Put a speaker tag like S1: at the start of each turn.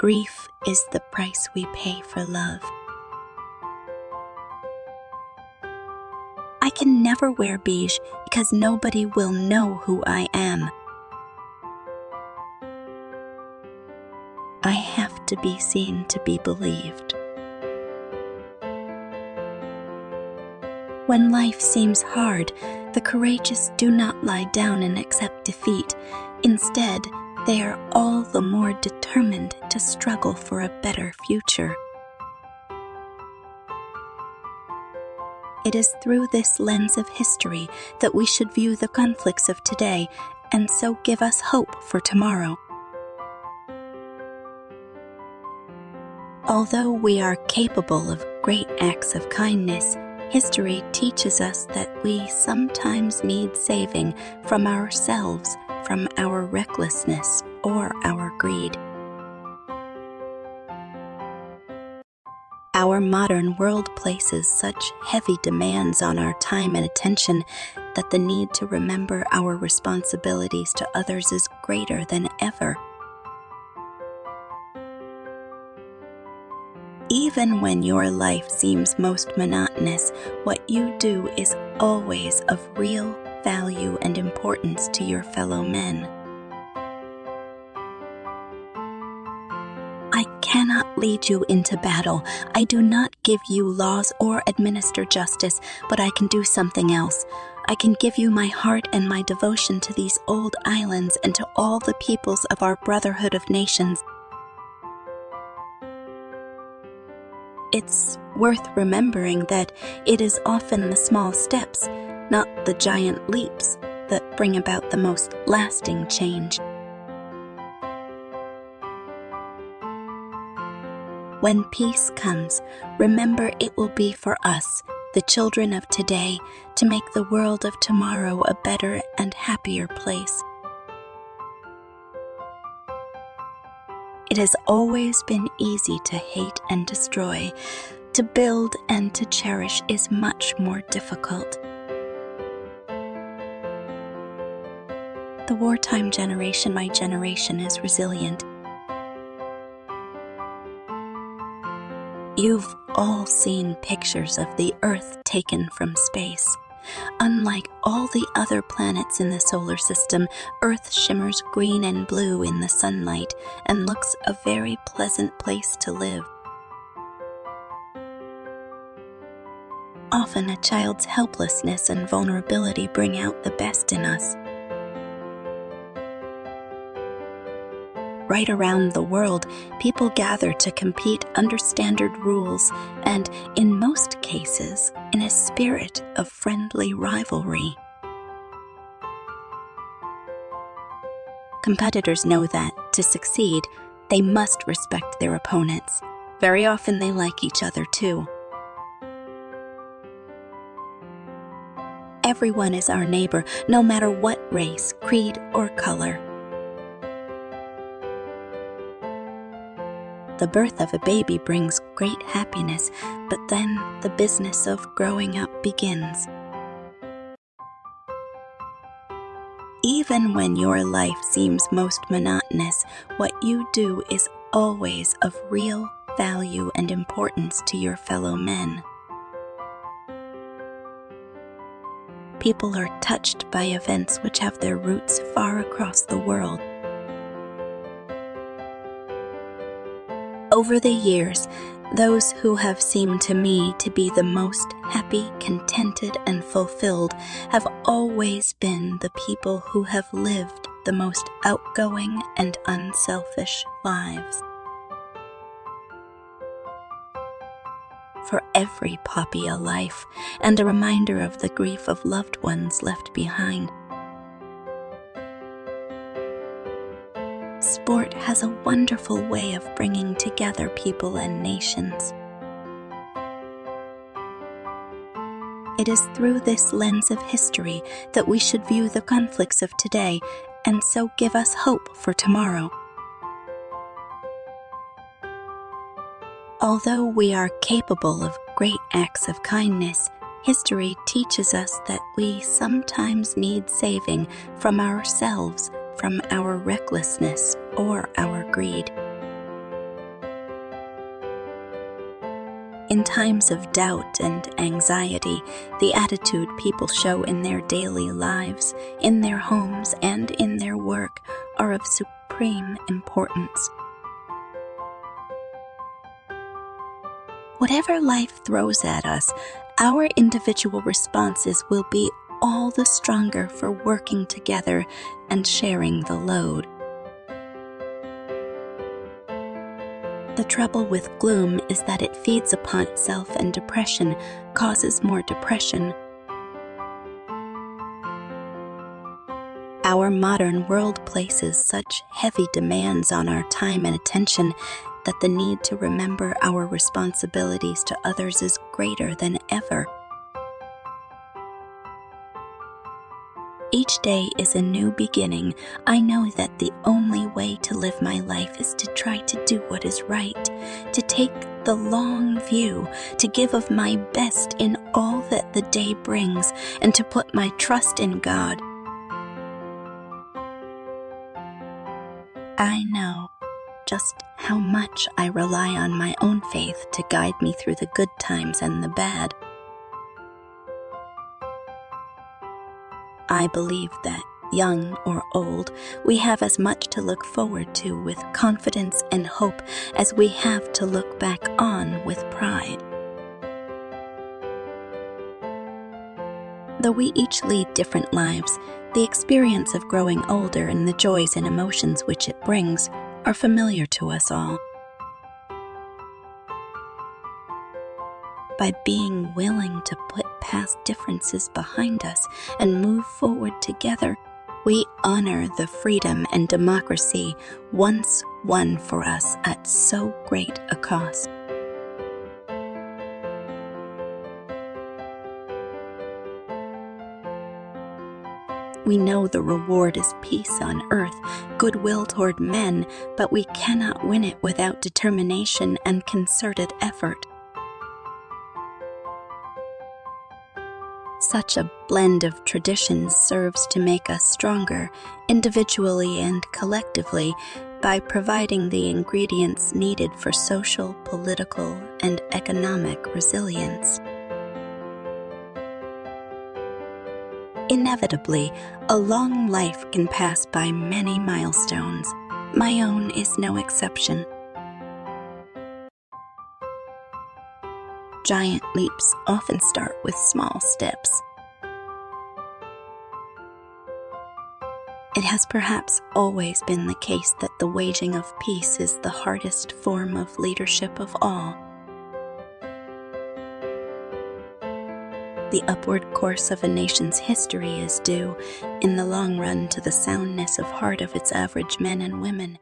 S1: Grief is the price we pay for love. I can never wear beige because nobody will know who I am. I have to be seen to be believed. When life seems hard, the courageous do not lie down and accept defeat. Instead, they are all the more determined to struggle for a better future. It is through this lens of history that we should view the conflicts of today and so give us hope for tomorrow. Although we are capable of great acts of kindness, history teaches us that we sometimes need saving from ourselves, from our recklessness or our greed. Our modern world places such heavy demands on our time and attention that the need to remember our responsibilities to others is greater than ever. Even when your life seems most monotonous, what you do is always of real value and importance to your fellow men. I cannot lead you into battle. I do not give you laws or administer justice, but I can do something else. I can give you my heart and my devotion to these old islands and to all the peoples of our brotherhood of nations. It's worth remembering that it is often the small steps, not the giant leaps, that bring about the most lasting change. When peace comes, remember it will be for us, the children of today, to make the world of tomorrow a better and happier place. It has always been easy to hate and destroy. To build and to cherish is much more difficult. The wartime generation, my generation, is resilient. You've all seen pictures of the Earth taken from space. Unlike all the other planets in the solar system, Earth shimmers green and blue in the sunlight and looks a very pleasant place to live. Often a child's helplessness and vulnerability bring out the best in us. Right around the world, people gather to compete under standard rules and, in most cases, in a spirit of friendly rivalry. Competitors know that, to succeed, they must respect their opponents. Very often they like each other too. Everyone is our neighbor, no matter what race, creed, or color. The birth of a baby brings great happiness, but then the business of growing up begins. Even when your life seems most monotonous, what you do is always of real value and importance to your fellow men. People are touched by events which have their roots far across the world. Over the years, those who have seemed to me to be the most happy, contented, and fulfilled have always been the people who have lived the most outgoing and unselfish lives. For every poppy a life, and a reminder of the grief of loved ones left behind. Sport has a wonderful way of bringing together people and nations. It is through this lens of history that we should view the conflicts of today and so give us hope for tomorrow. Although we are capable of great acts of kindness, history teaches us that we sometimes need saving from ourselves, from our recklessness or our greed. In times of doubt and anxiety, the attitude people show in their daily lives, in their homes, and in their work are of supreme importance. Whatever life throws at us, our individual responses will be all the stronger for working together and sharing the load. The trouble with gloom is that it feeds upon itself, and depression causes more depression. Our modern world places such heavy demands on our time and attention that the need to remember our responsibilities to others is greater than ever. Each day is a new beginning. I know that the only way to live my life is to try to do what is right, to take the long view, to give of my best in all that the day brings, and to put my trust in God. I know just how much I rely on my own faith to guide me through the good times and the bad. I believe that, young or old, we have as much to look forward to with confidence and hope as we have to look back on with pride. Though we each lead different lives, the experience of growing older and the joys and emotions which it brings are familiar to us all. By being willing to put past differences behind us and move forward together, we honor the freedom and democracy once won for us at so great a cost. We know the reward is peace on earth, goodwill toward men, but we cannot win it without determination and concerted effort. Such a blend of traditions serves to make us stronger, individually and collectively, by providing the ingredients needed for social, political, and economic resilience. Inevitably, a long life can pass by many milestones. My own is no exception. Giant leaps often start with small steps. It has perhaps always been the case that the waging of peace is the hardest form of leadership of all. The upward course of a nation's history is due, in the long run, to the soundness of heart of its average men and women.